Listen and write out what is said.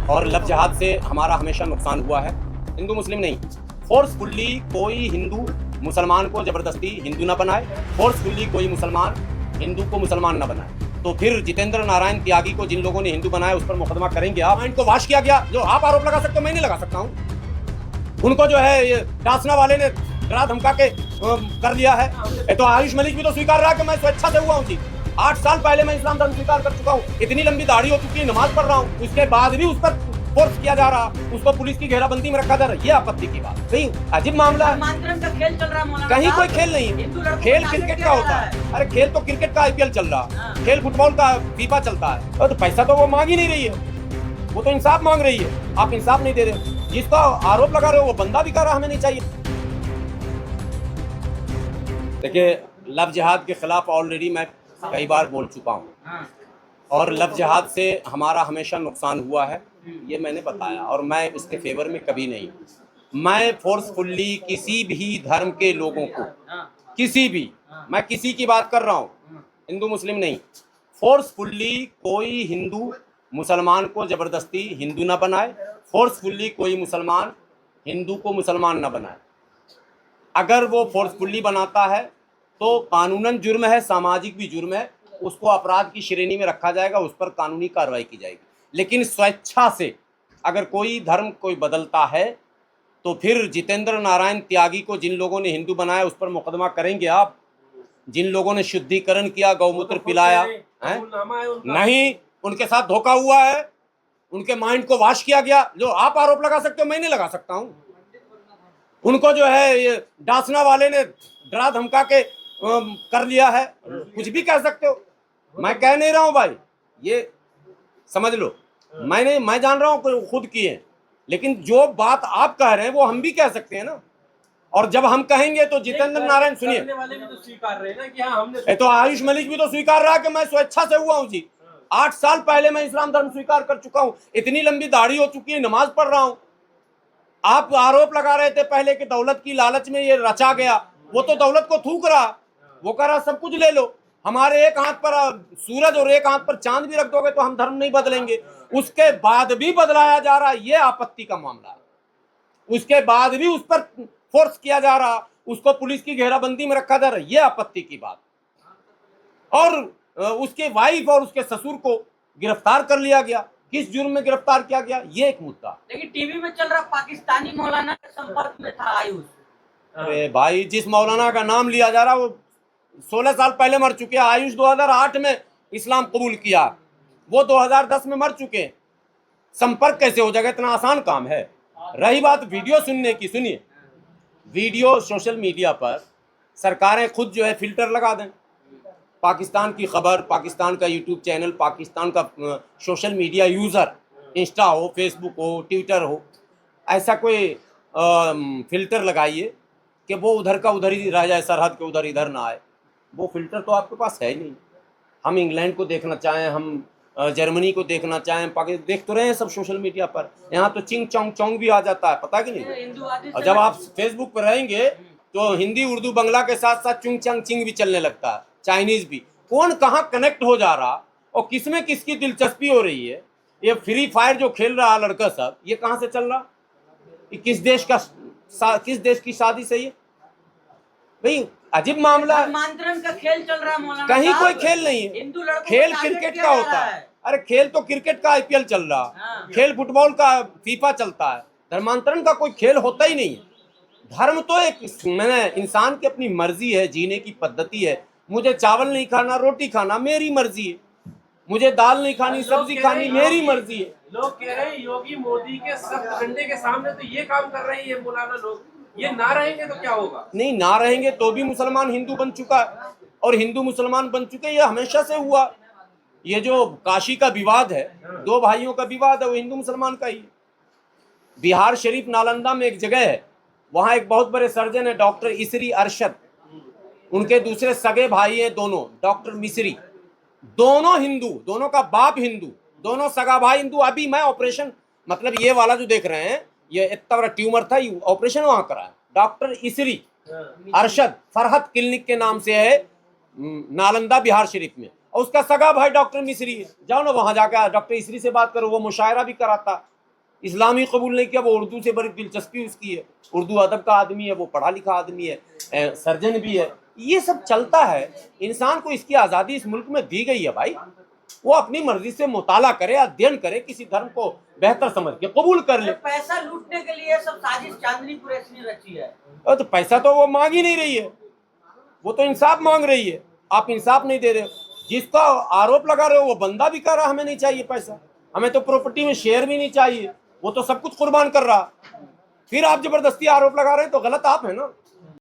और लव जिहाद से हमारा हमेशा नुकसान हुआ है, हिंदू मुस्लिम नहीं। फोर्सफुल्ली कोई हिंदू मुसलमान को जबरदस्ती हिंदू ना बनाए, फोर्सफुल्ली कोई मुसलमान हिंदू को मुसलमान ना बनाए। तो फिर जितेंद्र नारायण त्यागी को जिन लोगों ने हिंदू बनाया उस पर मुकदमा करेंगे आप। इनको वाश किया गया, जो आप आरोप लगा सकते हो मैं नहीं लगा सकता हूँ। उनको जो है ये डासना वाले ने डरा धमका के कर लिया है। तो आयुष मलिक भी तो स्वीकार रहा है कि मैं स्वेच्छा से हुआ हूँ जी। 8 साल पहले मैं इस्लाम धर्म स्वीकार कर चुका हूँ, इतनी लंबी दाढ़ी हो चुकी है, नमाज पढ़ रहा हूँ, उसके बाद भी उस पर फोर्स किया जा रहा, उसको पुलिस की घेराबंदी में रखा जा रहा। ये आपत्ति की बात नहीं, अजीब मामला है। का खेल चल रहा है, कहीं कोई खेल नहीं है, खेल क्रिकेट का होता है। अरे खेल तो क्रिकेट का आईपीएल चल रहा, खेल फुटबॉल का फीफा चलता है। और तो पैसा तो वो मांग ही नहीं रही है, वो तो इंसाफ मांग रही है। आप इंसाफ नहीं दे रहे, जिसका आरोप लगा रहे हो वो बंदा भी कह रहा हमें नहीं चाहिए। देखिए, लव जिहाद के खिलाफ ऑलरेडी मैं कई बार बोल चुका हूँ और लव जिहाद से हमारा हमेशा नुकसान हुआ है, ये मैंने बताया। और मैं इसके फेवर में कभी नहीं हूँ। मैं फोर्सफुल्ली किसी भी धर्म के लोगों को, किसी भी, मैं किसी की बात कर रहा हूँ, हिंदू मुस्लिम नहीं, फोर्सफुल्ली कोई हिंदू मुसलमान को जबरदस्ती हिंदू ना बनाए, फोर्सफुल्ली कोई मुसलमान हिंदू को मुसलमान ना बनाए। अगर वो फोर्सफुल्ली बनाता है तो कानूनन जुर्म है, सामाजिक भी जुर्म है, उसको अपराध की श्रेणी में रखा जाएगा, उस पर कानूनी कार्रवाई की जाएगी। लेकिन स्वेच्छा से अगर कोई धर्म कोई बदलता है तो फिर जितेंद्र नारायण त्यागी को जिन लोगों ने हिंदू बनाया उस पर मुकदमा करेंगे आप। जिन लोगों ने शुद्धिकरण किया, गौमूत्र पिलाया है, नहीं, उनके साथ धोखा हुआ है, उनके माइंड को वाश किया गया। जो आप आरोप लगा सकते हो मैं नहीं लगा सकता हूँ। उनको जो है ये डासना वाले ने डरा धमका के कर लिया है, कुछ भी कह सकते हो, मैं कह नहीं रहा हूँ भाई, ये समझ लो। मैं जान रहा हूँ खुद किए, लेकिन जो बात आप कह रहे हैं वो हम भी कह सकते हैं ना। और जब हम कहेंगे तो जितेंद्र नारायण, सुनिए, वाले भी तो स्वीकार रहे ना कि हाँ हमने, तो आयुष मलिक भी तो स्वीकार रहा कि मैं स्वेच्छा से हुआ हूँ जी। 8 साल पहले मैं इस्लाम धर्म स्वीकार कर चुका हूँ, इतनी लंबी दाढ़ी हो चुकी है, नमाज पढ़ रहा हूँ। आप आरोप लगा रहे थे पहले कि दौलत की लालच में ये रचा गया, वो तो दौलत को थूक रहा, वो कह रहा सब कुछ ले लो, हमारे एक हाथ पर सूरज और एक हाथ पर चांद भी रख दोगे तो हम धर्म नहीं बदलेंगे। उसके बाद भी बदलाया जा रहा, ये आपत्ति का मामला है। उसके बाद भी उस पर फोर्स किया जा रहा, उसको पुलिस की घेराबंदी में रखा जा रहा, ये आपत्ति की बात। और उसके वाइफ और उसके ससुर को गिरफ्तार कर लिया गया, किस जुर्म में गिरफ्तार किया गया, ये एक मुद्दा। लेकिन टीवी में चल रहा पाकिस्तानी मौलाना के संपर्क में था आयुष। अरे भाई, जिस मौलाना का नाम लिया जा रहा वो 16 साल पहले मर चुके हैं। आयुष 2008 में इस्लाम कबूल किया, वो 2010 में मर चुके हैं। संपर्क कैसे हो जाएगा, इतना आसान काम है। रही बात वीडियो सुनने की, सुनिए, वीडियो सोशल मीडिया पर सरकारें खुद जो है फिल्टर लगा दें। पाकिस्तान की खबर, पाकिस्तान का यूट्यूब चैनल, पाकिस्तान का सोशल मीडिया यूज़र, इंस्टा हो, फेसबुक हो, ट्विटर हो, ऐसा कोई फिल्टर लगाइए कि वो उधर का उधर ही रह जाए, सरहद के उधर इधर ना आए। वो फिल्टर तो आपके पास है ही नहीं। हम इंग्लैंड को देखना चाहें, हम जर्मनी को देखना चाहें, पाकिस्तान देख तो रहे हैं सब सोशल मीडिया पर। यहाँ तो चिंग चौंग चौंग भी आ जाता है, पता कि नहीं। और जब आप फेसबुक पर रहेंगे तो हिंदी, उर्दू, बंगला के साथ साथ चुंग चंग चिंग भी चलने लगता है, चाइनीज भी। कौन कहाँ कनेक्ट हो जा रहा और किसमें किसकी दिलचस्पी हो रही है। ये फ्री फायर जो खेल रहा लड़का सब, ये कहाँ से चल रहा, ये किस देश की शादी से ये भाई, अजीब मामला है। का खेल चल रहा है मौलाना, कहीं कोई खेल नहीं है, खेल क्रिकेट का होता है। अरे खेल तो क्रिकेट का आईपीएल चल रहा, खेल फुटबॉल का फीफा चलता है, धर्मांतरण का कोई खेल होता ही नहीं है। धर्म तो एक मैंने इंसान की अपनी मर्जी है, जीने की पद्धति है। मुझे चावल नहीं खाना, रोटी खाना मेरी मर्जी है, मुझे दाल नहीं खानी, सब्जी खानी मेरी मर्जी है। लोग कह रहे हैं योगी मोदी के सख्त डंडे के सामने तो ये काम कर रहे हैं ये मौलाना लोग, ये ना रहेंगे तो क्या होगा। नहीं, ना रहेंगे तो भी मुसलमान हिंदू बन चुका है और हिंदू मुसलमान बन चुके, ये हमेशा से हुआ। ये जो काशी का विवाद है, 2 भाइयों का विवाद है, वो हिंदू मुसलमान का ही है। बिहार शरीफ नालंदा में एक जगह है, वहाँ एक बहुत बड़े सर्जन है डॉक्टर इसरी अरशद, उनके दूसरे सगे भाई हैं दोनों डॉक्टर मिस्री, दोनों हिंदू, दोनों का बाप हिंदू, दोनों सगा भाई हिंदू। अभी मैं ऑपरेशन, मतलब ये वाला जो देख रहे हैं, ये इतना बड़ा ट्यूमर था, ऑपरेशन वहाँ कराया डॉक्टर इसरी अरशद फरहत क्लिनिक के नाम से है, नालंदा बिहार शरीफ में। और उसका सगा भाई डॉक्टर मिस्री है। जाओ ना वहाँ जाकर डॉक्टर इसरी से बात करो, वो मुशायरा भी कराता, इस्लामी कबूल नहीं किया, वो उर्दू से बड़ी दिलचस्पी उसकी है, उर्दू अदब का आदमी है, वो पढ़ा लिखा आदमी है, सर्जन भी है। ये सब चलता है। इंसान को इसकी आज़ादी इस मुल्क में दी गई है भाई, वो अपनी मर्जी से मुताला करे, अध्ययन करे, किसी धर्म को बेहतर समझ के कबूल कर ले। पैसा लूटने के लिए सब साजिश चांदनी कुरैशी ने रची है। तो पैसा तो वो मांग ही नहीं रही है, वो तो इंसाफ मांग रही है। आप इंसाफ नहीं दे रहे हो। जिसका आरोप लगा रहे हो वो बंदा भी कह रहा हमें नहीं चाहिए पैसा, हमें तो प्रॉपर्टी में शेयर भी नहीं चाहिए, वो तो सब कुछ कुर्बान कर रहा। फिर आप जबरदस्ती आरोप लगा रहे हैं तो गलत आप है ना।